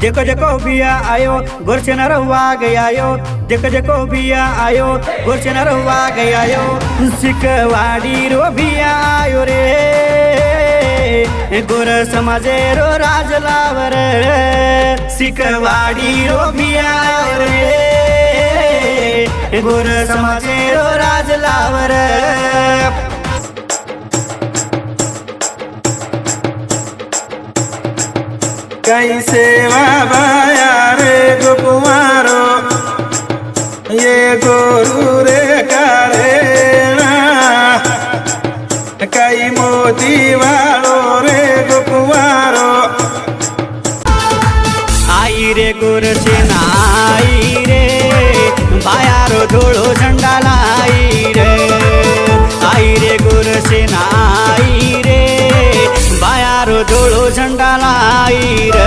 जेको जेको भिया आयो गुरचन रवा गयायो जेको जेको भिया आयो गुरचन रवा गयायो सिकवाड़ी रो भिया आयो रे गुर समाजे रो राज लावर सिकवाड़ी रो भिया आयो रे गुर समाजे रो राज लावर कैसे बाया रे गोकुमारो ये गोरु रे करे कई मोती वालो रे गोकुमारो आई रे गुरसेना आई रे बायारो धोळो झंडा लाई रे आई रे गुरसेना आई रे बायारो धोळो झंडा लाई रे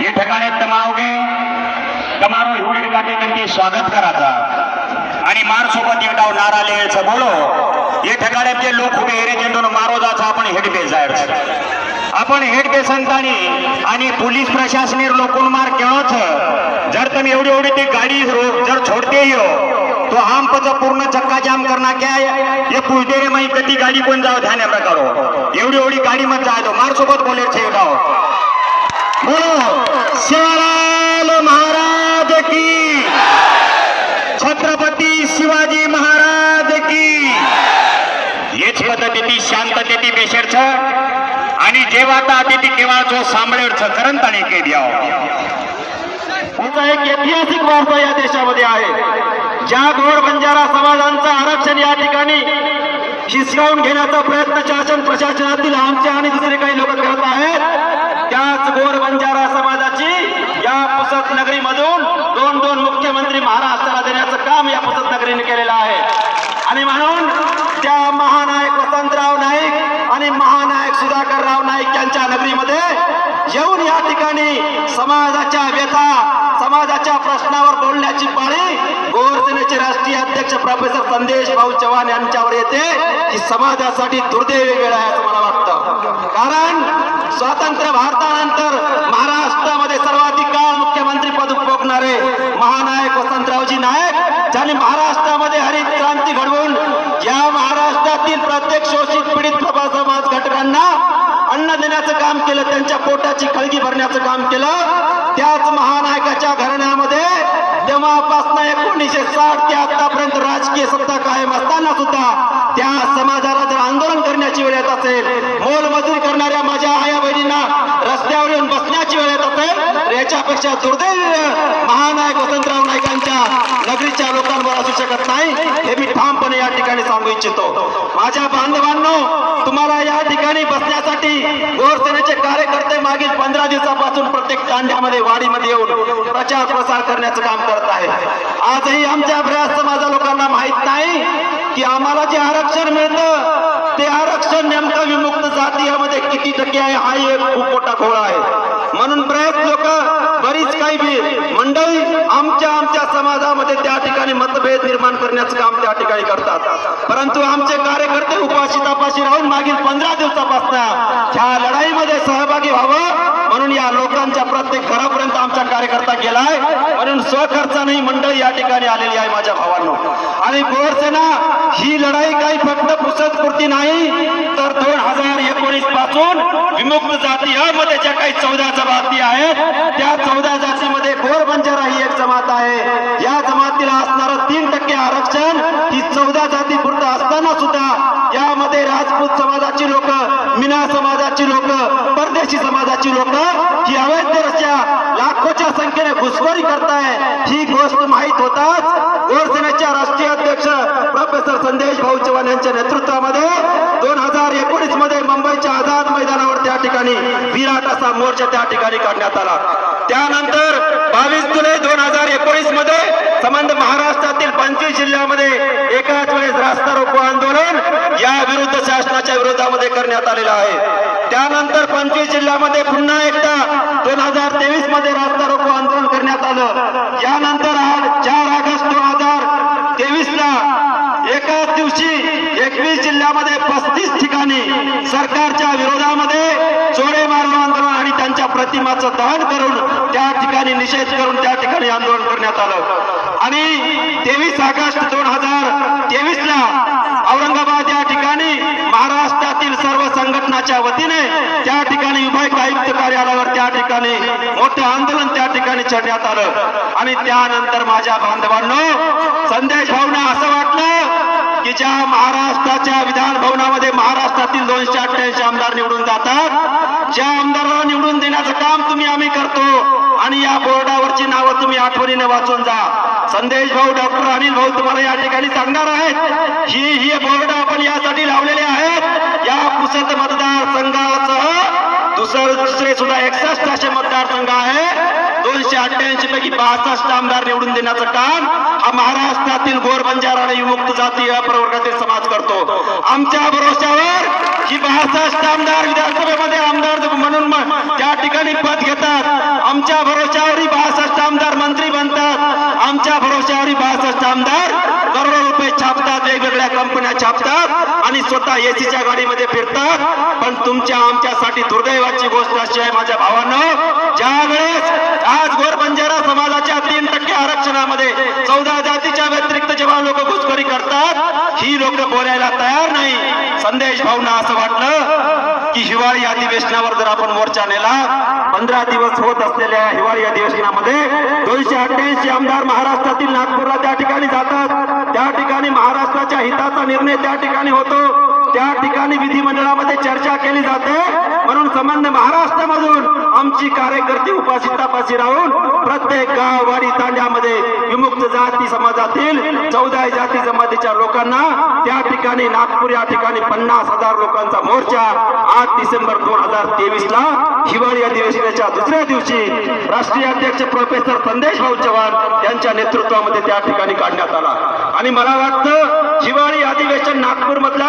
ये ठिकाणी तमावगे તમારો હોળી ગાડી નંદી स्वागत करायचा आणि मार सोबत एक डाव नारा लिहायचं बोलो ये ठिकाणी जे लोक उभे हेरे जेंडून मारो जायचं आपण हेड पे जायचं आपण हेड पे संतानी आणि पोलीस प्रशासनेर लोकून मार केळोच जर तुम्ही एवढी एवढी ती गाडी जर छोड़ते हो तो हम पचा पूर्ण चक्का जाम करना क्या ये पूछते रे मई कती गाडी कोण जाओ ध्यान में करो एवढी एवढी गाडी मत जाए दो मार सोबत बोले छे गाओ बोलो शिवलाल महाराज की छत्रपति शिवाजी महाराज की हेच पद्धती शांततेती बेशेर छ आणि जेव्हा ता अतिथी केव्हा जो सांभळेर छ करंताणी के द्याव याचा एक ऐतिहासिक वारसा या देशामध्ये आहे ज्या गोर बंजारा समाजांचं आरक्षण या ठिकाणी हिसकावून घेण्याचा प्रयत्न शासन प्रशासनातील आमचे आणि दुसरे काही लोक करत आहेत. त्याच गोर बंजारा समाजाची या पुसद नगरीमधून दोन मुख्यमंत्री महाराष्ट्राला देण्याचं काम या पुसद नगरीने केलेलं आहे. आणि म्हणून त्या महानायक वसंतराव नाईक आणि महानायक सुधाकरराव नाईक यांच्या नगरीमध्ये येऊन या ठिकाणी समाजाच्या व्यथा, समाजाच्या प्रश्नावर बोलण्याची पाळी गोर सेनेचे राष्ट्रीय अध्यक्ष प्रोफेसर संदेश भाऊ चव्हाण यांच्यावर येते. ही समाजासाठी दुर्दैवी वेळ आहे असं मला वाटतं. कारण स्वतंत्र भारतानंतर महाराष्ट्रामध्ये सर्वाधिक काळ मुख्यमंत्री पद उपभोगणारे महानायक वसंतरावजी नाईक, ज्यांनी महाराष्ट्रामध्ये हरित क्रांती घडवून या महाराष्ट्रातील प्रत्येक शोषित पीडित प्रभा समाज घटकांना अन्न देण्याचं काम केलं, त्यांच्या पोटाची खळगी भरण्याचं काम केलं. त्याच महानायकाच्या घराण्यामध्ये तेव्हापासून 1960 ते आतापर्यंत राजकीय सत्ता कायम असताना सुद्धा त्या समाजाला जर आंदोलन करण्याची वेळ येत असेल, मोलमजुरी करणाऱ्या माझ्या आया बहिणींना रस्त्यावर येऊन बसण्याची वेळ येत असेल, तर याच्यापेक्षा दुर्दैवी महानायक वसंतराव नाईकांच्या नगरीच्या लोकांवर असू शकत नाही. हे मी ठामपणे या ठिकाणी सांगू इच्छितो. माझ्या बांधवांनो, तुम्हाला या ठिकाणी बसण्यासाठी गोर सेनेचे कार्यकर्ते मागील 15 दिवसापासून प्रत्येक तांड्यामध्ये वाडीमध्ये येऊन प्रचार प्रसार करण्याचं काम करत आहे. आजही आमच्या बऱ्याच समाजा लोकांना माहित नाही की आम्हाला जे आरक्षण मिळतं ते आरक्षण नेमकं विमुक्त जातीयामध्ये किती टक्के आहे, हा एक खूप मोठा घोळा आहे. म्हणून बरेच लोक, बरीच काही मंडळी आमच्या समाजामध्ये त्या ठिकाणी मतभेद निर्माण करण्याचं काम त्या ठिकाणी करतात. परंतु आमचे कार्यकर्ते उपाशी तापाशी राहून मागील 15 दिवसापासून ह्या लढाईमध्ये सहभागी व्हावं म्हणून या लोकांच्या प्रत्येक घरापर्यंत आमचा कार्यकर्ता गेलाय. म्हणून स्वखर्चाने मंडळी या ठिकाणी आलेली आहे माझ्या भावांनो. आणि गोर सेना ही लढाई काही फक्त पुसदपुरती नाही, तर 2019 पासून विमुक्त जाती मध्ये ज्या काही 14 जमाती आहेत, त्या 14 जातीमध्ये गोर बंजारा ही एक जमात आहे. या जमातीला असणारं 3% आरक्षण ही 14 जाती पुरतं असताना सुद्धा यामध्ये राजपूत समाजाची लोक, मीना समाजाची लोक, परदेशी समाजाची लोक ही अवैधरित्या लाखोच्या संख्येने घुसखोरी करताय. ही गोष्ट माहीत होताच गोर सेनेच्या राष्ट्रीय अध्यक्ष प्रोफेसर संदेश भाऊ चव्हाण यांच्या नेतृत्वामध्ये 2019 मध्ये मुंबईच्या आझाद मैदानावर त्या ठिकाणी विराट असा मोर्चा त्या ठिकाणी काढण्यात आला. त्यानंतर 22 जुलै 2019 मध्ये संबंध महाराष्ट्रातील 25 जिल्ह्यामध्ये एकाच वेळेस रास्ता रोको आंदोलन या विरुद्ध शासनाच्या विरोधामध्ये करण्यात आलेलं आहे. त्यानंतर 25 जिल्ह्यामध्ये पुन्हा एकदा 2023 मध्ये रास्ता रोको आंदोलन करण्यात आलं. यानंतर 4 ऑगस्ट 2023 ला एकाच दिवशी 21 जिल्ह्यामध्ये 35 ठिकाणी सरकारच्या विरोधामध्ये चोरे मारो आंदोलन आणि त्यांच्या प्रतिमाचं दहन करून त्या ठिकाणी निषेध करून त्या ठिकाणी आंदोलन करण्यात आलं. आणि 23 ऑगस्ट 2023 ला औरंगाबाद या ठिकाणी महाराष्ट्रातील सर्व संघटनाच्या वतीने त्या ठिकाणी विभागीय आयुक्त कार्यालयावर त्या ठिकाणी मोठं आंदोलन त्या ठिकाणी छेडण्यात आलं. आणि त्यानंतर माझ्या बांधवांनो, संदेश भाऊंना असं वाटलं की ज्या महाराष्ट्राच्या विधान भवनामध्ये महाराष्ट्रातील 288 आमदार निवडून जातात, ज्या आमदारांना निवडून देण्याचं काम आम्ही करतो आणि या बोर्डावरची नावं तुम्ही आठवणीने वाचून जा. संदेश भाऊ, डॉक्टर अनिल भाऊ तुम्हाला या ठिकाणी सांगणार आहेत. ही बोर्ड आपण यासाठी लावलेले आहेत. या पुसद मतदारसंघासह दुसरे सुद्धा 61 असे मतदारसंघ आहे. 288 पैकी 62 आमदार निवडून देण्याचं काम हा महाराष्ट्रातील गोर बंजारा आणि विमुक्त जाती प्रवर्गातील समाज करतो. आमच्या भरोश्यावर ही 62 आमदार विधानसभेमध्ये आमदार म्हणून त्या ठिकाणी पद घेतात. आमच्या भरोश्यावर 62 आमदार मंत्री बनतात. आमच्या भरोश्यावर 62 आमदार करोडो रुपये छापतात, वेगवेगळ्या कंपन्या छापतात आणि स्वतः एसीच्या गाडीमध्ये फिरतात. पण तुमच्या आमच्यासाठी दुर्दैवाची गोष्ट अशी आहे माझ्या भावांनो, ज्या वेळेस आज गोर बंजारा समाजाच्या 3% आरक्षणामध्ये 14 जातीच्या व्यतिरिक्त जेव्हा लोक घुसखोरी करतात, ही लोक बोलायला तयार नाही. संदेश भाऊंना असं वाटलं की हिवाळी अधिवेशनावर जर आपण मोर्चा नेला, 15 दिवस होत असलेल्या हिवाळी अधिवेशनामध्ये 288 आमदार महाराष्ट्रातील नागपूरला त्या ठिकाणी जातात. त्या ठिकाणी महाराष्ट्राच्या हिताचा निर्णय त्या ठिकाणी होतो. त्या ठिकाणी विधिमंडळामध्ये चर्चा केली जाते. म्हणून संबंध महाराष्ट्रामधून आमची कार्यकर्ते उपाशी राहून प्रत्येक गाव वाडी तांड्यामध्ये विमुक्त जाती समाजातील 14 जाती जमातीच्या लोकांना त्या ठिकाणी नागपूर या ठिकाणी 50,000 लोकांचा मोर्चा 8 डिसेंबर 2023 ला हिवाळी अधिवेशनाच्या दुसऱ्या दिवशी राष्ट्रीय अध्यक्ष प्रोफेसर संदेश भाऊ चव्हाण यांच्या नेतृत्वामध्ये त्या ठिकाणी काढण्यात आला. आणि मला वाटतं हिवाळी अधिवेशन नागपूर मधला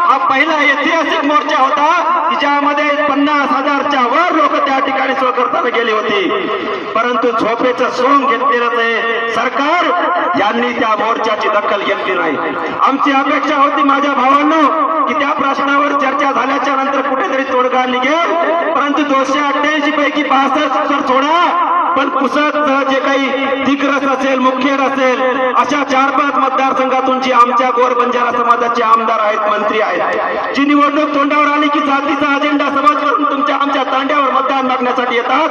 हा पहिला ऐतिहासिक मोर्चा होता की ज्यामध्ये 50,000च्या वर लोक त्या ठिकाणी स्वकर्ताने गेली होती. परंतु झोपेचं सोंग घेतलेलं ते सरकार यांनी त्या मोर्चाची दखल घेतली नाही. आमची अपेक्षा होती माझ्या भावांनो की त्या प्रश्नावर चर्चा झाल्याच्या नंतर कुठेतरी तोडगा निघेल. परंतु 288 पैकी 62 सोडा, पण पुसद जे काही दिग्रस असेल मुखेड असेल अशा 4-5 मतदारसंघातून जी आमच्या गोर बंजारा समाजाचे आमदार आहेत मंत्री आहेत जी निवडणूक तोंडावर आली की जातीचा अजेंडा समज करून तुमच्या आमच्या तांड्यावर मतदान मागण्यासाठी येतात.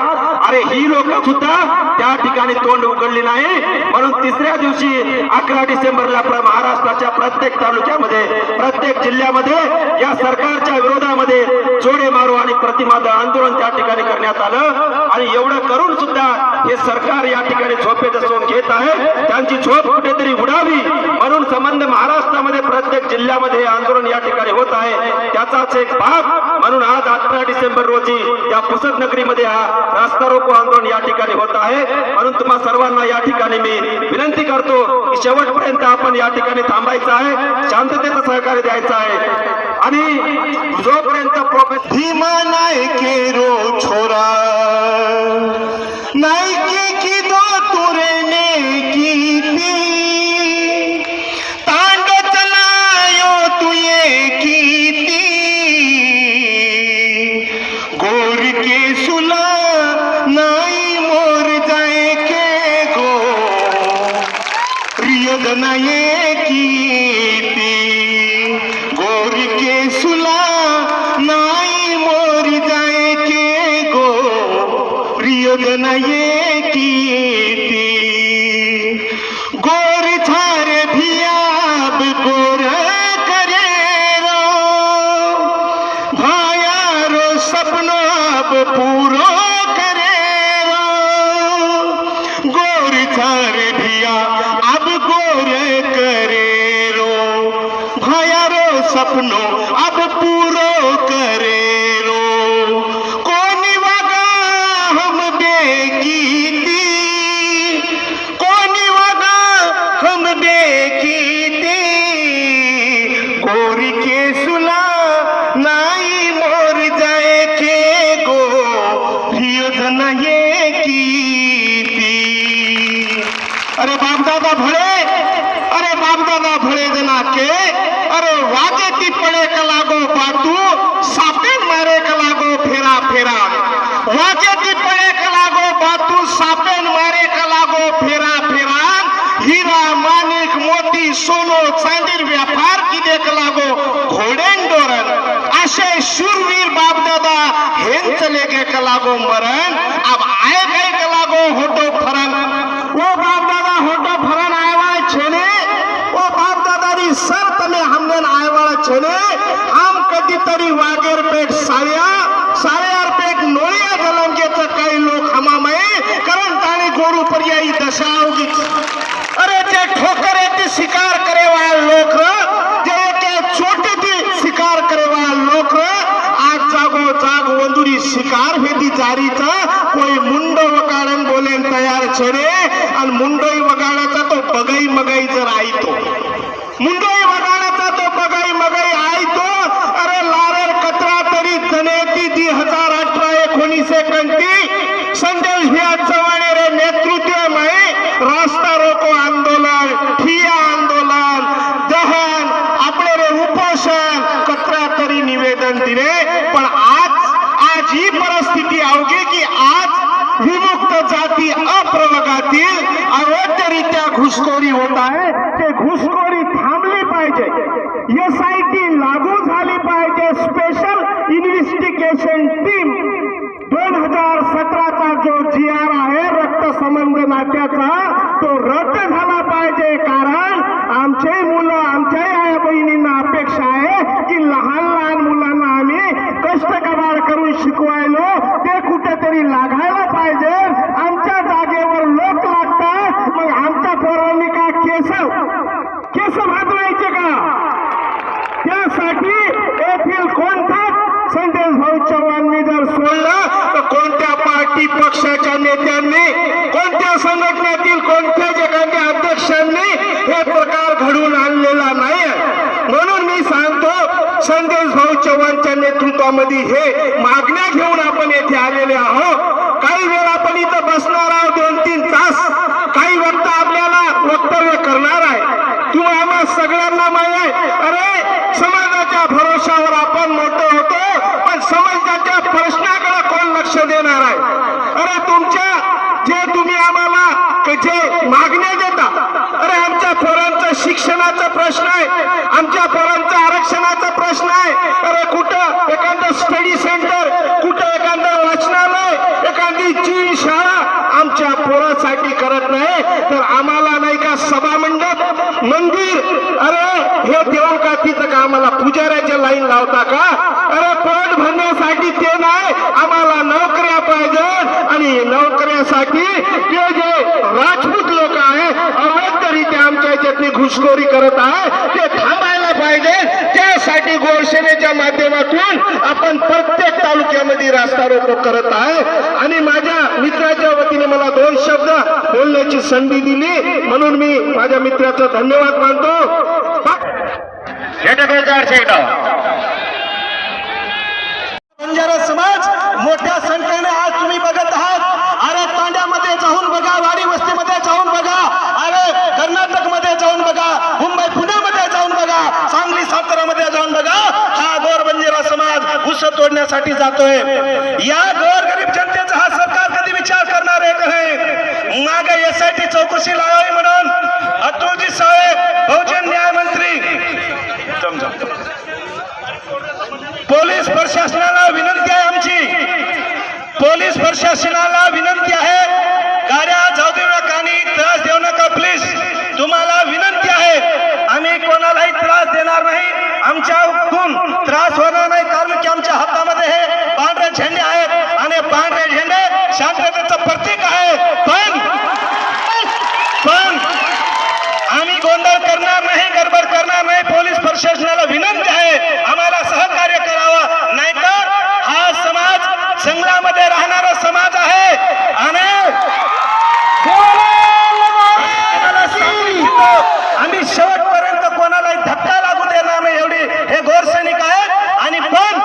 अरे ही लोक सुद्धा त्या ठिकाणी तोंड उघडली नाही. म्हणून तिसऱ्या दिवशी 11 डिसेंबरला महाराष्ट्राच्या प्रत्येक तालुक्यामध्ये प्रत्येक जिल्ह्यामध्ये या सरकारच्या विरोधामध्ये जोडे मारो आणि प्रतिमाद आंदोलन त्या ठिकाणी करण्यात आलं. आणि एवढं करून सुद्धा हे सरकार या ठिकाणी झोपेचं सोंग घेत आहे. त्यांची झोप कुठेतरी उडावी म्हणून संबंध महाराष्ट्रामध्ये प्रत्येक जिल्ह्यामध्ये हे आंदोलन या ठिकाणी होत आहे. त्याचाच एक भाग म्हणून आज 18 डिसेंबर रोजी या पुसद नगरीमध्ये हा रास्ता रोको आंदोलन या ठिकाणी होत आहे. म्हणून तुम्हा सर्वांना या ठिकाणी मी विनंती करतो की शेवटपर्यंत आपण या ठिकाणी थांबायचं आहे, शांततेचं सहकार्य द्यायचं आहे. आणि जोपर्यंत प्रोफेसर भीमा नायके रो छोरा नायके की दो तुरने की थी तांड चलायो तुये की थी गोर के सुला नाई मोर जाए के गो रियदना ये की थी गोर के सुला नाई मोर जाए के गो प्रियदन ये कीर्ति गोर थारे भी आप गोर करे रो भाया रो सपनो आप पूरो करे रो गोर थारे भी आप गोर करे रो भाया रो सपनो अब पूरो करे रो कोनी वगा हम बेकीती कोनी वगा हम बेकीती गोरी के सुला नाई मोर जाए के गो प्रियधन ये कीती. अरे बाप दादा भळे, अरे बाप दादा भळे जना के अरे वाजे ती पड़े कलागो बातू सापे मारे कलागो फेरा फेरा वाजे ती पड़े कलागो बातू सापे मारे कलागो फेरा फेरा हीरा माणिक मोती सोनो चांदीर व्यापार किदे कलागो घोडेन डोरन असे शूरवीर बापदादा हेन चले गे कलागो मरण अब आए गए कलागो होटो फरन वो बापदादा होटो फरन आयवा छेने वो बापदादानी सर तमे हमने आयवाळा छेने आम कधीतरी वागेर पेठ साळ्यार पेठ नोळिया जलंगेचं काही लोक हमामये कारण ताणी गोरू पर्यायी दशा होगी. अरे जे ठोकर येते शिकार करे वाला लोक जे के छोटे ती शिकार करे वाला लोक आज जागो जाग वंदुरी शिकार भेदी जारीचा कोई मुंडो वगाडन बोलेन तयार छेने आणि मुंडोई वगाडाचा तो बगाई मगाई जर आई तो मुंडोई वगाडाचा तो बगाई मगाई आई तो अरे लारेर कचरा तरी तनेती 2018-19 कंटी संदेश भिया चव्हाणे रे नेतृत्व में रास्ता रोको आंदोलन ठिया आंदोलन दहन आपले रे उपोषण कचरा तरी निवेदन दिले. पण आज ही परिस्थिती आवगे की आज विमुक्त जाती अप्रवर्गातील अवैधरित्या घुसखोरी होत आहे. ते घुसखोरी थांबली पाहिजे. SIT लागू झाली पाहिजे. स्पेशल इन्व्हेस्टिगेशन टीम 2017चा जो GR आहे रक्त संबंध नात्याचा तो रद्द झाला पाहिजे. कारण आमचे मुलं आमच्या आई बहिणींना अपेक्षा आहे की लहान भाऊ चव्हाणांनी जर सोडलं तर कोणत्या पार्टी पक्षाच्या नेत्यांनी, कोणत्या संघटनेतील कोणत्या जगाच्या अध्यक्षांनी हे प्रकार घडवून आणलेला नाही. म्हणून मी सांगतो संदेश भाऊ चव्हाणच्या नेतृत्वामध्ये हे मागण्या घेऊन आपण येथे आलेले आहोत. काही वेळ आपण इथं बसणार आहोत 2-3 तास. काही वक्त आपल्याला वक्तव्य करणार आहे. तुम्हा आम्हा सगळ्यांना माहिती आहे, अरे समाजाच्या भरोशावर आपण मोठं होतो, पण समाजाच्या प्रश्नाकडे कोण लक्ष देणार आहे? अरे तुमच्या जे तुम्ही आम्हाला जे मागण्या देता, अरे आमच्या पोरांचं शिक्षणाचा प्रश्न आहे, आमच्या पोरांचा आरक्षणाचा प्रश्न आहे. अरे कुठं एखादं स्टडी सेंटर, कुठं एखादं वाचनालय, एखादी जीव शाळा आमच्या पोरासाठी करत नाही, तर आम्हाला नाही का सभा मंडप, मंदिर, अरे हे देऊ का तिथं का आम्हाला पुजाऱ्याच्या लाईन लावता का? अरे पोट भरण्यासाठी ते नाही, आम्हाला नोकऱ्या पाहिजे. आणि नोकऱ्यासाठी ते जे राजपूत लोक आहे अवैधरित्या आमच्या याच्यातली घुसखोरी करत आहे ते थांबायला पाहिजे. त्यासाठी गोरसेनेच्या माध्यमातून आपण प्रत्येक तालुक्यामध्ये रास्ता रोको करत आहे. आणि माझ्या मित्राच्या वतीने मला 2 शब्द बोलण्याची संधी दिली म्हणून मी माझ्या मित्राचा धन्यवाद मानतो. बंजारा समाज मोठ्या संख्येने आज तुम्ही बघत आहात. अरे तांड्यामध्ये जाऊन बघा, वाडी वस्तीमध्ये जाऊन बघा, अरे कर्नाटकमध्ये जाऊन बघा, मुंबई पुण्यामध्ये जाऊन बघा, सांगली सातारामध्ये जाऊन बघा. हा गोर बंजारा समाज ऊस तोडण्यासाठी जातोय. या गोरगरीब जनतेचा हा सरकार कधी विचार करणार आहे का नाही? मागे SIT चौकशी लावावी म्हणून अतुलजी सावे बहुजन न्याय मंत्री, पोलीस प्रशासनाला विनंती आहे, आमची पोलीस प्रशासनाला विनंती आहे, गाड्या जाऊ देऊ नका आणि त्रास देऊ नका प्लीज. तुम्हाला विनंती आहे, आम्ही कोणालाही त्रास देणार नाही, आमच्याकडून त्रास होणार नाही, कारण की आमच्या हातामध्ये हे पांढरे झेंडे आहेत आणि पांढरे झेंडे शांततेचं प्रतीक आहे. पण आम्ही गोंधळ करणार नाही, गडबड करणार नाही. पोलीस प्रशासनाला विनंती आहे, आम्हाला सहकार्य करावं, नाहीतर हा समाज जंगलामध्ये राहणारा समाज आहे. आणि आम्ही शेवटपर्यंत कोणालाही धक्का लागू देणार नाही, एवढी हे गोरसैनिक आहेत. आणि पण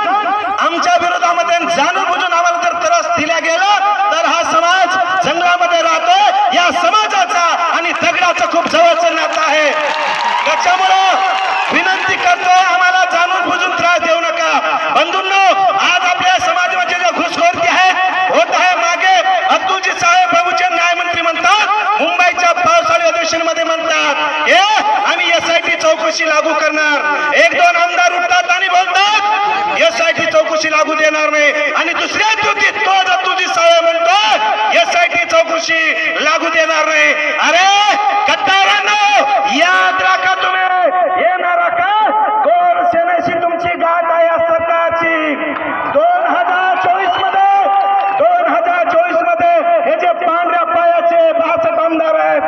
आमच्या विरोधामध्ये जाणून बुजून आम्हाला जर त्रास दिला गेला तर हा समाज जंगलामध्ये राहतो. या समाजाचा आणि दगडाचं खूप जवळचं नातं आहे. त्याच्यामुळं विनंती करतोय, आम्हाला जाणून बुजून त्रास देऊ नका. बंधूंनो, आज आपल्या समाजामध्ये जे घुसखोरी आहे होत आहे, मागे अतुलजी साहेब बहुजन न्याय मंत्री म्हणतात, मुंबईच्या पावसाळी अधिवेशनामध्ये म्हणतात हे आम्ही SIT चौकशी लागू करणार. 1-2 आमदार उठतात आणि बोलतात SIT चौकशी लागू देणार नाही, आणि दुसऱ्या दिवशी तोच अतुलजी साहेब म्हणतो SIT चौकशी लागू देणार नाही. अरे गद्दारांनो, याद राखा, तुम्ही येणार का गोरसेनेशी तुमची गाठ आहे या सरकारची. 2024 मध्ये हे जे पांढऱ्या पायाचे 62 आमदार आहेत,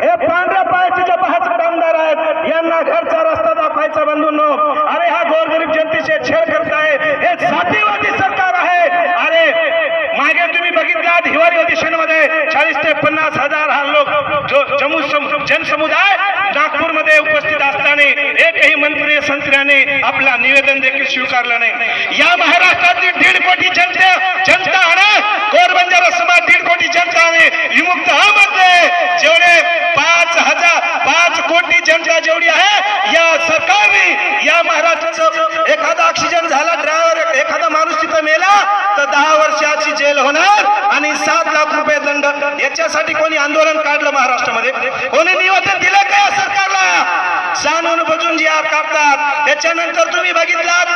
हे पांढऱ्या पायाचे जे 62 आमदार आहेत, यांना घरचा रस्ता दाखवायचा. बंधूंनो, अरे हा गोरगरीब जनतेचे छेड करत आहे, हे जातीवादी सरकार आहे. अरे मागे तुम्ही बघितलात हिवाळी अधिवेशनामध्ये 40 ते 50 हजार हा लोक जनसमुदाय नागपूरमध्ये उपस्थित असताना एकही मंत्री संत्र्याने आपला निवेदन देखील स्वीकारलं नाही. या महाराष्ट्रातील 1.5 कोटी जनता आणि गोर बंजारा समाज 1.5 कोटी जनता आणि विमुक्त मध्ये जेवढे 5 कोटी जनता जेवढी आहे, या सरकारने या महाराष्ट्राचं एखादा ऑक्सिजन झाला, ड्रायव्हर एखादा माणूस तिथं मेला तर 10 वर्षाची जेल होणार आणि 7 लाख रुपये दंड. याच्यासाठी कोणी आंदोलन काढलं महाराष्ट्रामध्ये? कोणी निवेदन दिलं का या सरकारला? जाणून बुजून जी काढतात. त्याच्यानंतर तुम्ही बघितलात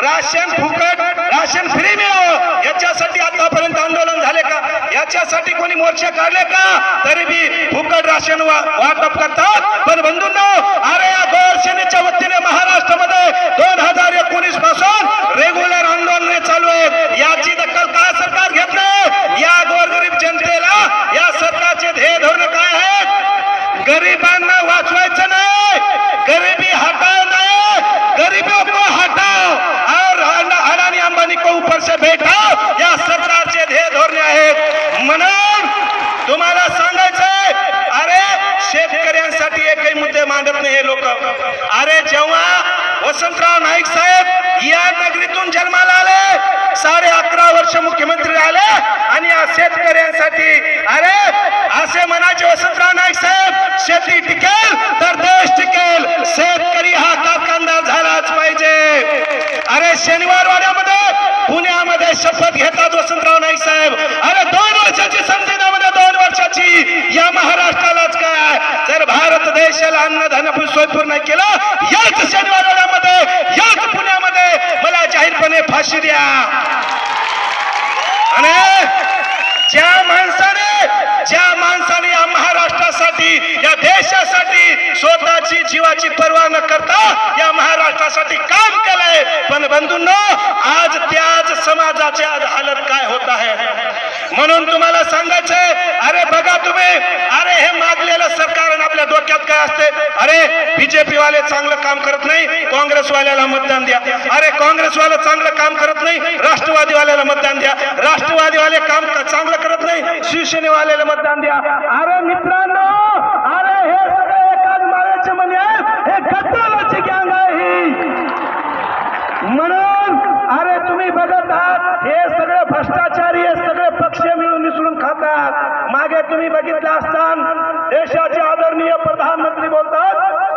राशन फुकट, राशन फ्री मिळावं, याच्यासाठी आतापर्यंत आंदोलन झाले का? याच्यासाठी कोणी मोर्चे काढले का? तरी बी फुकट राशन वाटप करतात. पण बंधूंनो, अरे या गोरसेनेच्या वतीने महाराष्ट्रामध्ये 2019 पासून रेग्युलर आंदोलने चालू आहेत. याची दखल का सरकार घेत नाही? या गोरगरीब जनतेला या सरकारचे ध्येय धोरण काय आहेत? गरिबांना वाचवायचं नाही, गरिबी हटाव नाही, गरीबों को हटाओ और अडानी अंबानी को ऊपर से मांडत नाही हे लोक. अरे जेव्हा वसंतराव नाईक साहेब या नगरीतून जन्माला आले, 11.5 वर्ष मुख्यमंत्री आले आणि या शेतकऱ्यांसाठी अरे असे म्हणायचे वसंतराव नाईक साहेब, शेती टिकेल तर देश टिकेल, शेतकरी हा कारखानदार झालाच पाहिजे. अरे शनिवार वाड्यामध्ये पुण्यामध्ये शपथ घेतात वसंतराव नाईक साहेब. अरे 2 वर्षाची संविधानामध्ये 2 वर्षाची या महाराष्ट्रालाच काय, जर भारत देशाला अन्नधान्य सोयपूर नाही केलं, याच शनिवार वाड्यामध्ये याच पुण्यामध्ये मला जाहीरपणे फाशी द्या. आणि ज्या माणसाने या महाराष्ट्रासाठी या देशासाठी स्वतःची जीवाची पर्वा न करता या महाराष्ट्रासाठी काम केलंय, पण बंधूंनो आज त्याच समाजाची आज हालत काय होत आहे. म्हणून तुम्हाला सांगायचंय, अरे बघा तुम्ही, अरे हे मागलेलं सरकार आणि आपल्या डोक्यात काय असते, अरे बीजेपी वाले चांगलं काम करत नाही, काँग्रेसवाल्याला मतदान द्या. अरे काँग्रेसवाले चांगलं काम करत नाही, राष्ट्रवादीवाल्याला मतदान द्या. राष्ट्रवादीवाले काम चांगलं करत नाही, शिवसेनेवाल्याला मतदान द्या. अरे मित्रांनो, अरे हे सगळे एकाच माळ्याचे मणी आहेत, हे गद्दाराची गँग आहे ही. म्हणून अरे तुम्ही बघत आहात, हे सगळे भ्रष्टाचारी, हे सगळे पक्ष मिळून मिसळून खातात. मागे तुम्ही बघितलं असतान देशाचे आदरणीय प्रधानमंत्री बोलतात,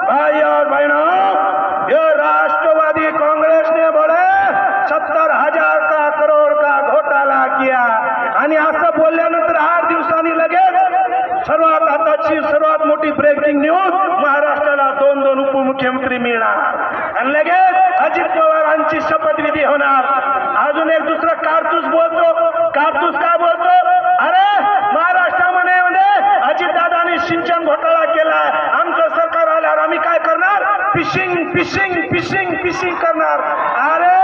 भाई और बहनों, ये राष्ट्रवादी कांग्रेस ने बोले 70,000 का करोड का घोटाळा किया. आणि असं बोलल्यानंतर 8 दिवसांनी लगेच सर्वात आताची सर्वात मोठी ब्रेकिंग न्यूज, महाराष्ट्राला 2 उपमुख्यमंत्री मिळणार आणि लगेच अजित पवारांची शपथविधी होणार. अजून एक दुसरं कारतूस बोलतो. कारतूस काय बोलतो, अरे महाराष्ट्रामध्ये अजितदादांनी सिंचन घोटाळा केला, आमचं सरकार आल्यावर आम्ही काय करणार, फिशिंग फिशिंग फिशिंग फिशिंग करणार. अरे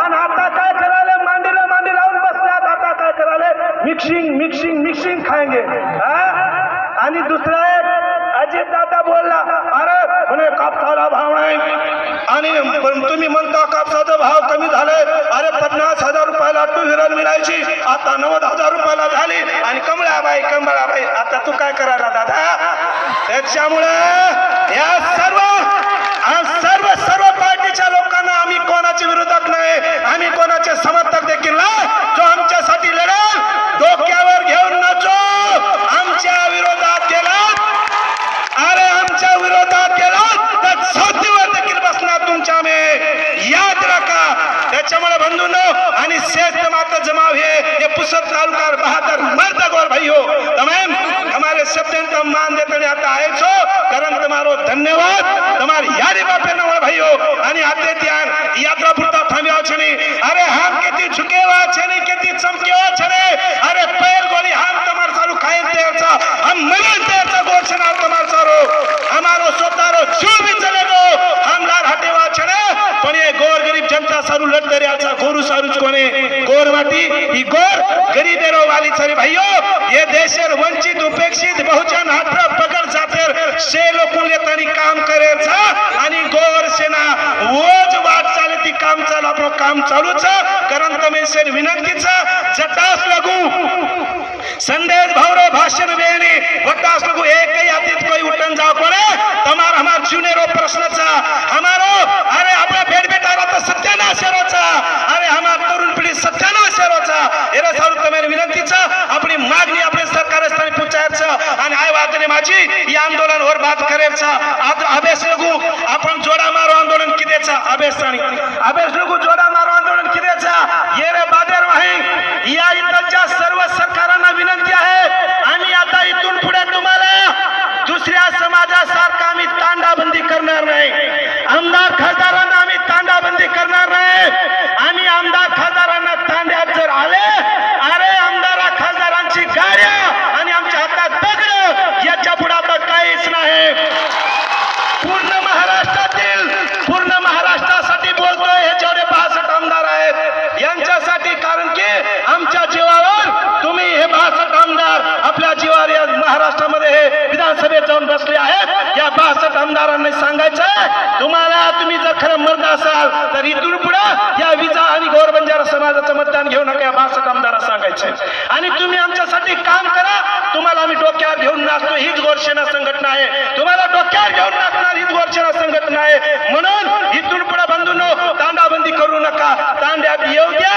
आणि आता काय करायला, मांडीला मांडी लावून बसल्यात. आता काय करायला, मिक्सिंग मिक्सिंग मिक्सिंग खाएंगे. आणि दुसरा एक अजितदादा बोलला, अरे म्हणे कापसाला भाव नाही आणि तुम्ही म्हणता कापसाचा भाव कमी झालाय. अरे 50,000 रुपयाला 2 व्हीलर मिळायची, आता 90,000 रुपयाला झाली. आणि कमळाबाई आता तू काय करायला दादा. त्याच्यामुळे या सर्व पार्टीच्या लोकांना आम्ही कोणाच्या विरोधात नाही, आम्ही कोणाचे समर्थक देखील नाही. जो आमच्यासाठी लढेल डोक्यावर घेऊन नाचो. आमच्या विरोधात गेला, अरे आमच्या विरोधात गेला तर छातीवर देखील बसणार तुमच्या में, याद रखा. त्याच्यामुळे बंधूंनो आणि श्रेष्ठ माता जमाव ये पुसद तालुका बहादुर मर्द गौर भाइयों, तमाम हमारे शब्द मान देते आता आए छो, कारण तुम्हारो धन्यवाद, તમારી યારી બાપે ન હોય ભાઈઓ. અને આતે ત્યાં યાત્રા પૂરતા થામ્યા છે ને, અરે હામ કેતી ઝુકેવા છે ને, કેતી ચમકેવા છે ને. અરે પહેલ ગોળી હામ તમાર સારું ખાઈ તૈયાર છે, હમ મરી તૈયાર છે. ગોળછનાર તમાર સારો અમારો સોતારો જીવ બી ચલેગો, હમ લાર હટેવા છે ને, પણ એ ગોર ગરીબ જનતા સારું લડતા રહ્યા છે. ગોરું સારું જ કોને, ગોર માટી ઈ ગોર ગરીબેરો વાલી છે રે ભાઈઓ. ये देशर वंचित उपेक्षित बहुजन हात्र पकड जातेर शे लोकून येतानी काम करेचा आणि गोर सेना वोज वाट चाले ती काम चालू आपलं काम चालूच. कारण तमेसेर विनंतीचा जटास लागू संदेश भावरो भाषण बेनी वटास लागू एक यातीत कोई उठन जाओ कोणे तमार हमार जुनेरो प्रश्नचा हमारो अरे आपला भेट भेटारा तर सत्यानाश रोचा. अरे हमार तरुण पिढी सत्यानाश रोचा. एरा सारू तमेर विनंतीचा आपली मागणी आपले सरकारस्थानी पोचायचं आणि आय वागणे माझी या आंदोलन वर बात करायचा. आता अभ्यास लगू आपण जोडा मारो आंदोलन किदेचा अभ्यासानी अभ्यास लगू जोडा मारो आंदोलन किदेचा. ये रे बादेर वाही या इथलच्या सर्व सरकारांना विनंती आहे, आम्ही आता इथून पुढे तुम्हाला दुसऱ्या समाजासारखा आम्ही तांडाबंदी करणार नाही. आमदार खासदारांना आम्ही तांडाबंदी करणार नाही. आम्ही आमदार खासदारांना तांड्यात जर आले, अरे आमदार खासदारांची गाड्या आणि आमच्या हातात दगड, याच्या पुढे आता काहीच नाही. पूर्ण महाराष्ट्रासाठी बोलतोय. हे जेवढे 62 आमदार आहेत यांच्यासाठी, कारण की आमच्या जीवावर तुम्ही हे 62 आमदार आपल्या जीवावर या महाराष्ट्रामध्ये हे विधानसभेत जाऊन बसले आहेत. या 62 आमदारांनी सांगायचं, तुम्ही जर खरं मर्द असाल तर इथून पुढे या विजा आणि गौर बंजारा समाजाचं मतदान घेऊ नका. या 62 आमदारांना सांगायचंय आणि तुम्ही आमच्यासाठी काम करा. तुम्हाला आम्ही डोक्यावर घेऊन नाचतो. हीच गोरसेना संघटना आहे. तुम्हाला डोक्यावर घेऊन नाचणार ही गोरक्षणा संघटना आहे. म्हणून इथून पुढे बंधूंनो तांडाबंदी करू नका, तांड्यात येऊ द्या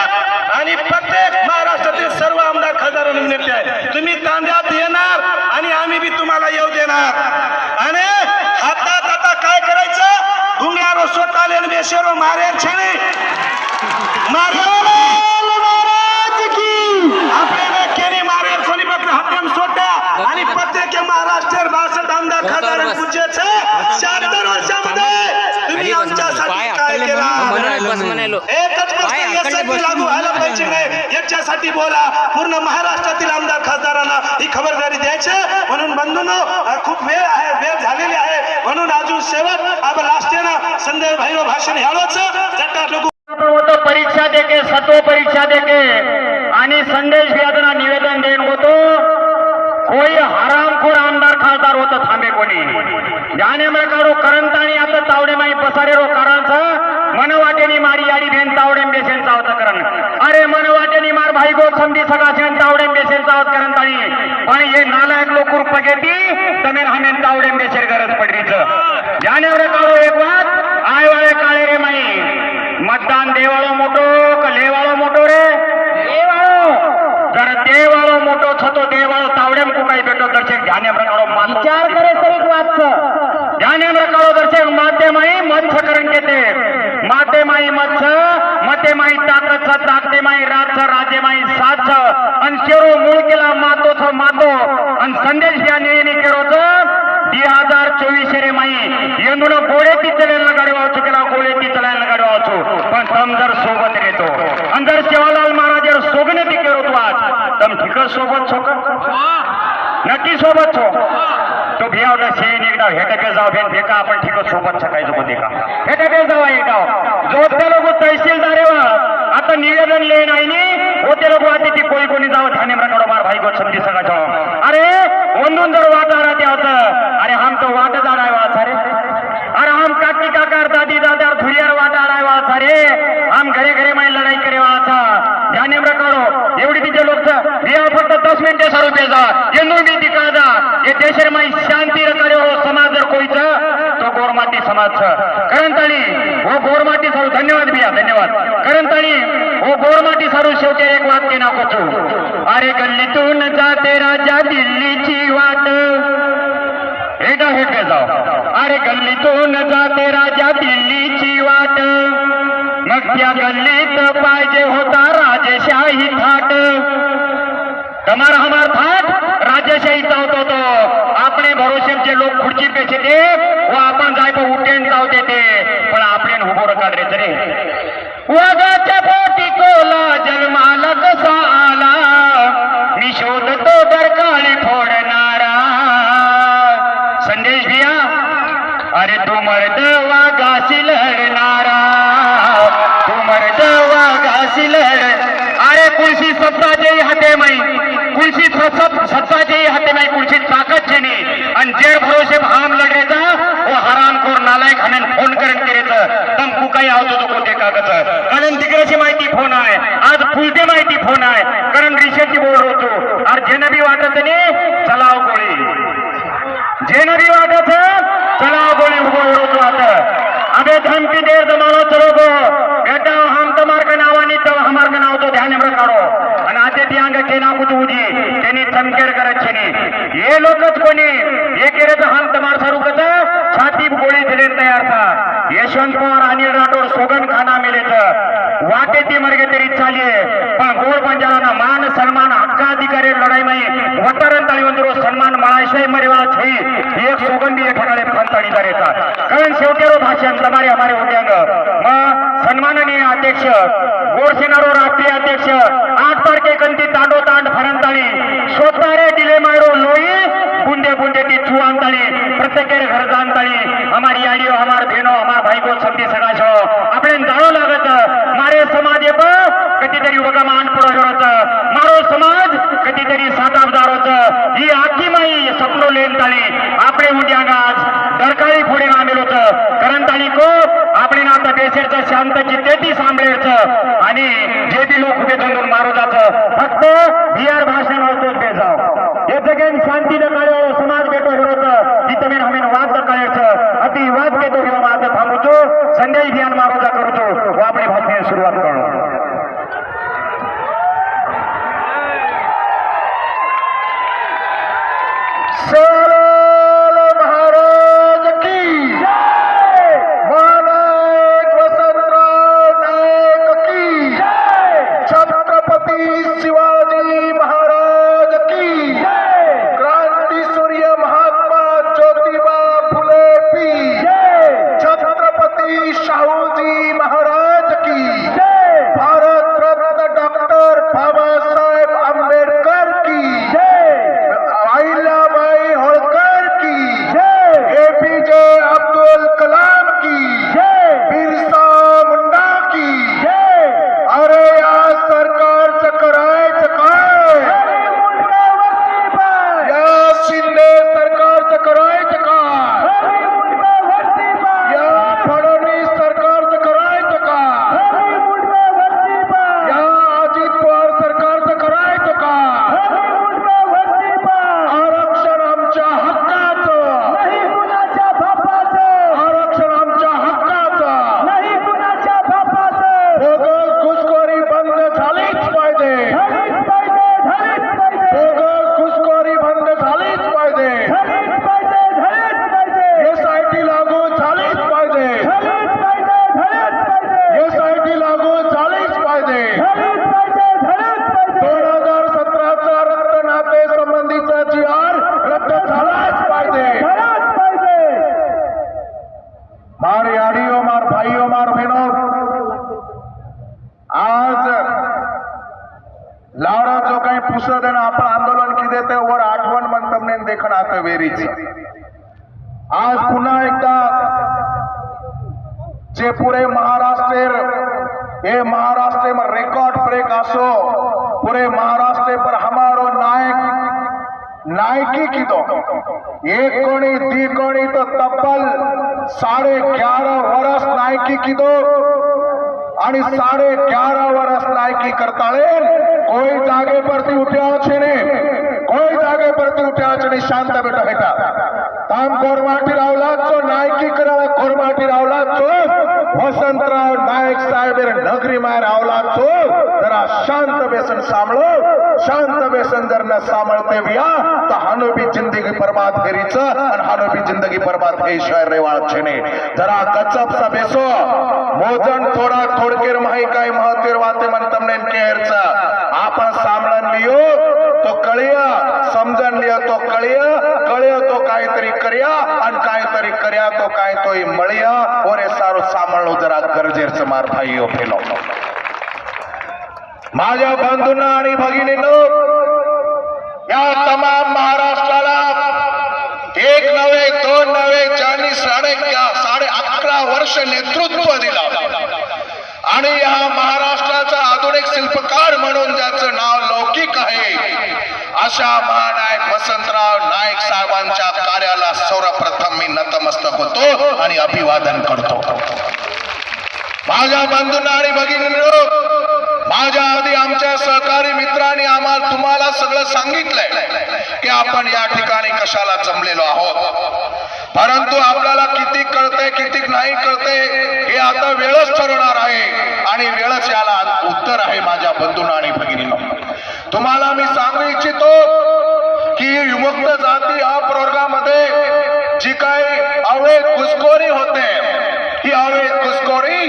आणि प्रत्येक महाराष्ट्रातील सर्व आमदार खासदारांना विनंती आहे, तुम्ही तांड्यात येणार आणि आम्ही बी तुम्हाला येऊ देणार. आणि हातात आता काय करायचं, घुंग्यारो स्वतःले बेशेरो मारे छेने आपल्याला केली मारे सोनी पत्र हत्याम सोडा आणि प्रत्येक महाराष्ट्र बासष्ट आमदार खासदार पूजेच 76 वर्षामध्ये तुम्ही आमच्यासाठी काय केलं, एकच प्रश्न यासाठी लागू व्हायला पाहिजे नाही, याच्यासाठी बोला. पूर्ण महाराष्ट्रातील आमदार खासदारांना ही खबरदारी द्यायची. म्हणून बंधूंनो खूप वेळ आहे, वेळ झालेली आहे. म्हणून अजून शेवट आपण लास्टेना संजय भाईनो भाषण ह्यावंच चट्टा लोक परीक्षा देके सत्व परीक्षा देके आणि संदेश व्याजना निवेदन देण होतो. कोई हरामखोर आमदार खासदार होतं थांबे कोणी जाने मला काढो करंत आणि आता तावडे माई पसारे रो करांचं मन वाटेनी मारी याडी भेन तावडे बेसेन चावत करण. अरे मन वाटेनी मार भाई गो समधी सगासेन तावडे बेसेन चावत करण ताळी. पण हे नालायक लोक रुपगेती तमेन हमेन तावडे बेसेर गरज पडरीच जाने मला काढो एक वाट आय वाळे काळे रे माई मतदान देवाळो मोठो का लेवाळो मोठो रे देवाळो. जर देवाळो मोठो छतो देवाळो तावडेम को काही भेटो दर्शक ध्याने प्रकारो विचार करे सरिक वाच ध्याने प्रकारो दर्शक माध्यमाई मत्स्य करण घेते माध्यमाई मत्स्य मते माई ताकत ताकते माई राज राज्य माई साथ अंशेरो मूळ केला मातो छ मातो अन संदेश या नेनी केरोच 2024 रे माई येंदुन गोळेती चलेला गाडी वाचू केला गोळेती चलायला गाडी वाचू. पण तम जर सोबत रेतो अंदर सेवालाल महाराज जर सोगने ती केरो तू आज तम ठीक सोबत छो नक्की सोबत छो तो भियावला शेन एकदा हेटके जाव भेन देखा आपण ठीक सोबत छकायचं को देखा हेटके जाव एकदा जो ते लोक तहसीलदार वा आता निवेदन लेन आईनी होते लोक आती ती कोई कोणी जाव ठाणे प्रकारो मार भाई गो समजी सका छो. अरे ओंदून जर वाटा राहते होतं अरे हम तो वाट जाडाय वाचा रे. अरे हम काकी काकार दादी दादार धुरियार वाटा आडाय वाचा रे. हम घरे घरे माई लढाई करे वाचा ध्याने प्रकारो एवढी तिचे लोक बिया फक्त 10 मिनिटे सारू पे जा येंदून बी ती काळजा हे देशर माई शांती रकारे हो समाज जर कोईच तो गोरमाटी समाज करंताळी हो गोरमाटी सारू. धन्यवाद बिया धन्यवाद करंताळी हो गोरमाटी सारू. शेवटी एक वाक्य ना कोचू. अरे गल्लीतून जाते राजा दिल्लीची वाट एकदा हेटे जाओ. अरे गल्लीतून जाते राजा दिल्लीची वाट मग त्या गल्लीत पाहिजे होता राजशाही थाट. तमारा हमार थाट राजशाही चावतो तो आपणे भरोशेचे लोक खुर्ची पेचे ते व आपण जाय तो उठेन चावते ते पण आपले उभो काढ रे तरी वाघाच्या पोटी कोला जन्माला कसा आला मी शोधतो डरकाळी फोडणारा. संदेश भिया अरे तू मर्द वाघाशी लढणारा तू मर्द वाघाशी लढ. अरे कुळशी सत्ताचे हाते माई कुळशी सत्ताचे हाते माई कुळशी ताकद छेनी आणि जेड भरोसे हम लढरेचा वो हरामखोर नालायक हमेन फोन करून केरेचं तम तू काही आवतो तो कोणते कागद कारण तिकडेची माहिती फोन आहे आज फुलते माहिती फोन आहे कारण रिसेची बोल होतो. अरे जे नबी वाटत नाही चलाव गोळी जे नबी वाटत चलाव गोळी उभो होतो. आता अबे धमकी देर जमानो चलो गो बेटा हम तुम्हार का नावानी तो हमार का नाव तो ध्यान में काढो आणि आते त्यांग के नाव कुछ उजी त्यांनी चमकेर करत छेनी ये लोकच कोणी हे केरे तर हम तुम्हार सारू कत छाती गोळी दिले तयार था. यशवंत पवार अनिल राठोड सोगन खाना मिलेच वाटे ती मर्गे तरी चालिये पण गोड पंजाला मान सन्मान हक्काधिकारी लढाई माई वटारण ताळीवंदरो सन्मान मळाशिवाय मरेवाला छई एक सोगंदी ये ठिकाणी फंताणी करेचा कारण शेवटेरो भाषण तुम्हारे हमारे उद्यांग मग सन्माननीय अध्यक्ष गोरसेनारो राष्ट्रीय अध्यक्ष 8 तारखे कंती तांडो तांड फरंताळी स्वतःरे दिले मारो लोई बुंदे बुंदे ती चुआंताळी प्रत्येकेर घर जाणताळी हमारी आडियो हमार बहनो हमार भाई को समधी सगळा छो आपण जाणो लागत मारे समाज प कधीतरी बघा मान पुढं मारो समाज कधीतरी साताबदारोच ही आखी माई सपनो लेन ताळी आपले उद्यांग आज दरकाळी फोडे नामेलोच करंताळी को आपण आता देशाचं शांत चित्तेती सांभळेच आणि जे बी लोक उभे धरून मारू जात फक्त बिहार भाषण होतोच बेजाव हे जगेन शांती काळे समाज भेटो हिरोच तिथं हमेन वाद काळेच अति पुसद आपण आंदोलन किती ते वर आठवण मन तमने देखण आता वेरीच आज पुन्हा एकदा जे पूरे महाराष्ट्र ये महाराष्ट्र में रिकॉर्ड ब्रेक आसो पूरे महाराष्ट्र पर हमारो नायकी की दो एक कोणी दी कोणी तो तब्बल 11.5 वर्ष नायकी की दो आणि 11.5 वर्ष नायकी करताळे कोई जागे परती उठ्या छे ने कोई जागे परती उठ्या छे ने शांत बेटा बेटा ताम कोरमाटी रावला तो नायकी कराला कोरमाटी रावला तो वसंतराव नायक साहेब नगरी माय रावला तो जरा शांत बेसन सांभळो शांत बेसन जर न सांभळते विया तर हानो भी जिंदगी बर्बाद करीच आणि हानो भी जिंदगी बर्बाद कई शहर रेवाळ छेने जरा कचप सा बेसो मोजन थोडा थोडकेर माही काय महतेर वाते मन तमने केहरच आपण सांभळन लियो तो कळिया समजन लियो तो कळिया तो काहीतरी कर्या आणि काहीतरी कर्या तो काय तोय मळिया ओरे सारो सांभळलो जरा गरजेच मार भाईयो फेलो माझ्या बंधूंना आणि भगिनींनो या तमाम महाराष्ट्राला एक नव्हे दोन नव्हे ज्यांनी 11.5 वर्ष नेतृत्व दिलं आणि या महाराष्ट्राचा आधुनिक शिल्पकार म्हणून ज्याचं नाव लौकिक आहे अशा महानायक वसंतराव नाईक साहेबांच्या कार्याला सर्वप्रथम मी नतमस्तक होतो आणि अभिवादन करतो माझ्या बंधूंना आणि भगिनींनो माझ्या आधी आमच्या सहकारी मित्रांनी आम्हाला तुम्हाला सगळं सांगितलंय की आपण या ठिकाणी कशाला जमलेलो आहोत परंतु आपल्याला किती कळते किती नाही कळते हे आता वेळच ठरवणार आहे आणि वेळच याला उत्तर आहे माझ्या बंधूंना आणि भगिनींनो तुम्हाला मी सांगू इच्छितो की विमुक्त जाती या प्रवर्गामध्ये जी काही अवैध घुसखोरी होते ही अवैध घुसखोरी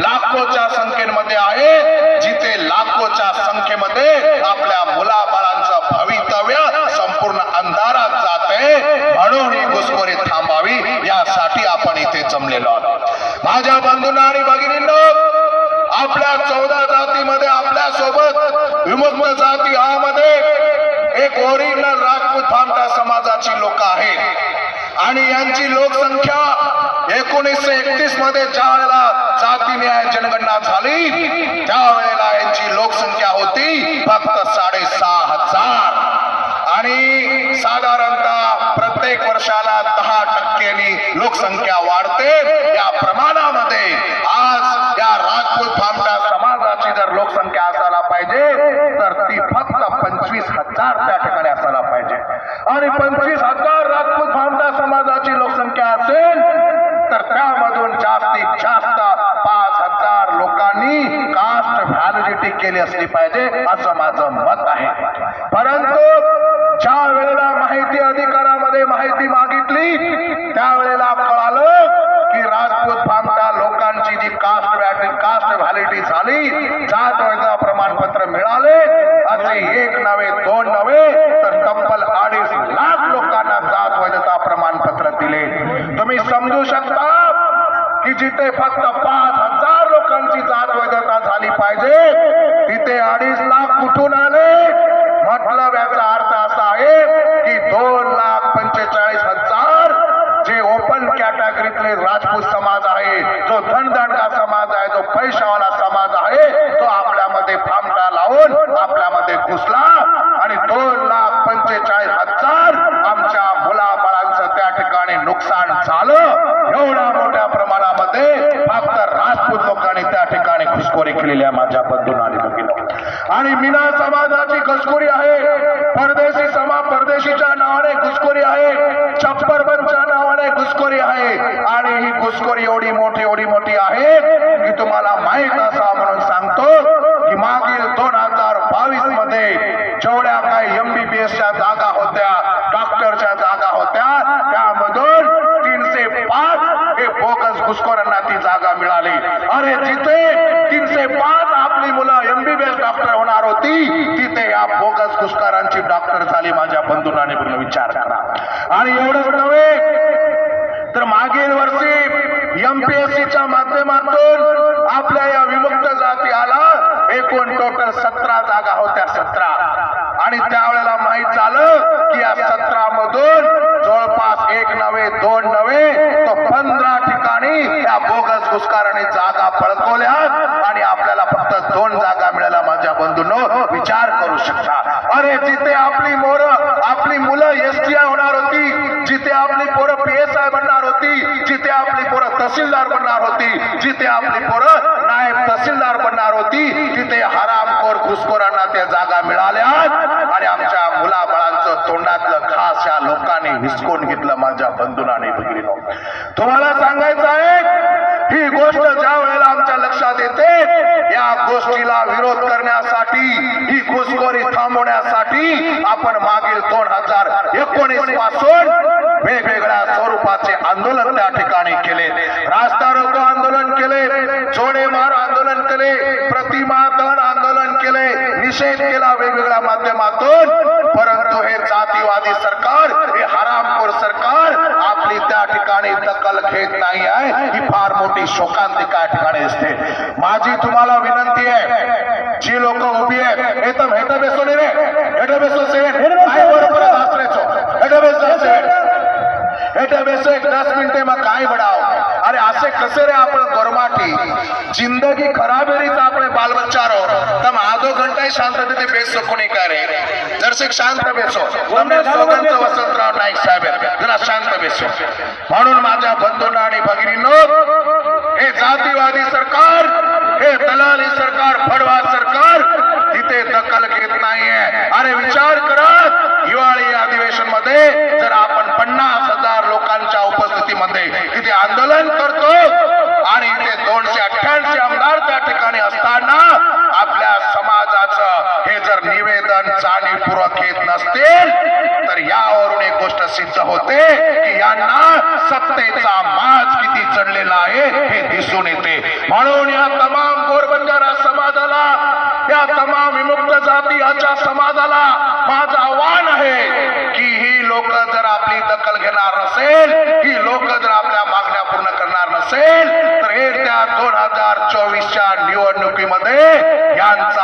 लाखोच्या संख्येमध्ये आहे जिथे लाखोच्या संख्येमध्ये आपल्या मुलाबाळांचं भवितव्य संपूर्ण अंधारात जाते म्हणून ही घुसखोरी थांबावी यासाठी आपण इथे जमलेलो आहोत माझ्या बंधूंना आणि भगिनींनो आपल्या 14 जातीमध्ये आपल्या सोबत विमुक्त जाती यामध्ये एक ओरिजिनल राजपूत भामटा समाजाची लोक आहेत आणि यांची लोकसंख्या 1931 मध्ये ज्या वेळेला जाती न्याय जनगणना झाली त्यावेळेला यांची लोकसंख्या होती फक्त 6,500 आणि साधारणतः प्रत्येक वर्षाला 10% लोकसंख्या वाढते या प्रमाणामध्ये आज या राजपूत भामटा समाजाची जर लोकसंख्या असायला पाहिजे तर ती फक्त 25,000 त्या ठिकाणी असायला पाहिजे आणि 25,000 राजपूत भामटा समाजाची लोकसंख्या असेल तर त्यामधून जास्तीत जास्त 5,000 लोकांनी कास्ट व्हॅलिडिटी केली असली पाहिजे असं माझं मत आहे परंतु ज्या वेळेला माहिती अधिकारामध्ये माहिती मागितली त्यावेळेला कळालं की राजपूत भामटा लोकांची जी कास्ट व्हॅलिडिटी झाली जात वैधता प्रमाणपत्र मिळाले असे एक नव्हे दोन नव्हे तर तब्बल 2.5 लाख लोकांना जात वैधता प्रमाणपत्र दिले तुम्ही समजू शकता की जिथे फक्त 5,000 लोकांची जात वैधता झाली पाहिजे तिथे 2.5 लाख कुठून आले मतलब याचा अर्थ असा आहे की 2,45,000 जे ओपन कॅटेगरीतले राजपूत समाज आहे जो धनदंडा समाज आहे जो पैशावाला समाज आहे तो आपल्यामध्ये भामटा लावून आपल्यामध्ये घुसला आणि 2,45,000 आमच्या मुलाबाळांचं त्या ठिकाणी नुकसान झालं एवढ्या मोठ्या प्रमाणामध्ये फक्त राजपूत लोकांनी त्या ठिकाणी घुसखोरी केलेली आहे माझ्या बंधूंना आणि भगिनींनो आणि मीना समाजाची घुसखोरी आहे परदेशी परदेशीच्या नावाने घुसखोरी आहे छप्परबंदच्या नावाने घुसखोरी आहे आणि ही घुसखोरी एवढी मोठी आहे की तुम्हाला माहित असा म्हणून सांगतो की मागील 2022 मध्ये जेवढ्या काही MBBSच्या जागा होत्या डॉक्टरच्या जागा होत्या त्यामधून 305 हे बोगस घुसखोरांना ती जागा मिळाली अरे जिथे 305 आपली मुलं MBBS डॉक्टर होणार होती तिथे या बोगस घुसखोरांची डॉक्टर झाली माझ्या बंधूंना विचार करा आणि एवढंच नव्हे तर मागील वर्षी MPSCच्या माध्यमातून आपल्या या विमुक्त जातीला एक एकूण टोटल 17 जागा होत्या, 17. आणि त्यावेळेला माहित झालं की या 17 मधून जवळपास 1 नव्हे 2 नव्हे तर 15 ठिकाणी या बोगस घुसकाराने जागा पळकवल्यात आणि आपल्याला फक्त 2 जागा मिळाल्या. माझ्या बंधूंनो, विचार करू शकता. अरे जिथे आपली मुलं एसटीआय होणार होती, जिथे आपली पोरं PSI बनणार होती, जिथे आपली पोरं तहसीलदार बनणार होती, जिथे आपली पोरं नायब तहसीलदार बनणार होती, तिथे हरामखोर घुसखोरांना त्या जागा मिळाल्या आणि आमच्या मुलाबाळांचं तोंडातलं घास या लोकांनी हिसकून घेतलं. माझ्या बंधूंना आणि भगिनींनो, तुम्हाला सांगायचं आहे, ही गोष्ट ज्या वेळेला आमच्या लक्षात येते, या गोष्टीला विरोध करण्यासाठी, ही घुसखोरी थांबवण्यासाठी आपण मागील 2019 पासून वेगवेगळ्या स्वरूपाचे आंदोलन त्या ठिकाणी केले. रास्ता रोको आंदोलन केले, जोडे मार आंदोलन केले, प्रतिमा दहन आंदोलन केले, निषेध केला वेगवेगळ्या माध्यमातून. परंतु हे जातीवादी सरकार, हे हरामखोर सरकार आपली त्या ठिकाणी दखल घेत नाही आहे. ही फार मोठी शोकांतिका ठिकाणी दिसते. माझी तुम्हाला विनंती आहे, जी लोक उभी आहे, हेठे बेसो रे, हेठे बेसो से काय बरोबर आसरेचो, हेठे बेसो से, हेठे बेसो 10 मिनिटे मग काय बडाव. अरे असे कसे रे आपण गोरमाटी जिंदगी खराब हेरीचा આપણે બાલ બચ્ચારો તમ આધો ઘંટા શાંતतेने બેસો कोणी करे जर से शांत बेसो. તમને सोगंत वसंतराव नाईक साहेब जरा शांत बेसो. म्हणून माझ्या बंधूंना आणि भगिनींनो, हे जातीवादी सरकार, हे दलाली सरकार, फडवा सरकार तिथे दखल घेत नाहीये. अरे विचार करा, हिवाळी अधिवेशन मध्ये जर आपण 50,000 लोकांच्या उपस्थितीमध्ये तिथे आंदोलन करतो आणि इथे 288 आमदार त्या ठिकाणी असताना आपल्या समाजाचं हे जर निवेदन जाणीवपूर्वक घेत नसतील तर यावरून एक गोष्ट सिद्ध होते की यांना सत्तेचा माज किती चढलेला आहे हे दिसून येते. म्हणून या तमाम गोरबंजारा समाजाला, या तमाम विमुक्त जातीच्या समाजाला माझं आव्हान आहे की ही लोक जर आपली दखल घेणार नसेल, ही लोक जर आपल्या मागण्या पूर्ण करणार नसेल तर येत्या 2024च्या निवडणुकीमध्ये यांचा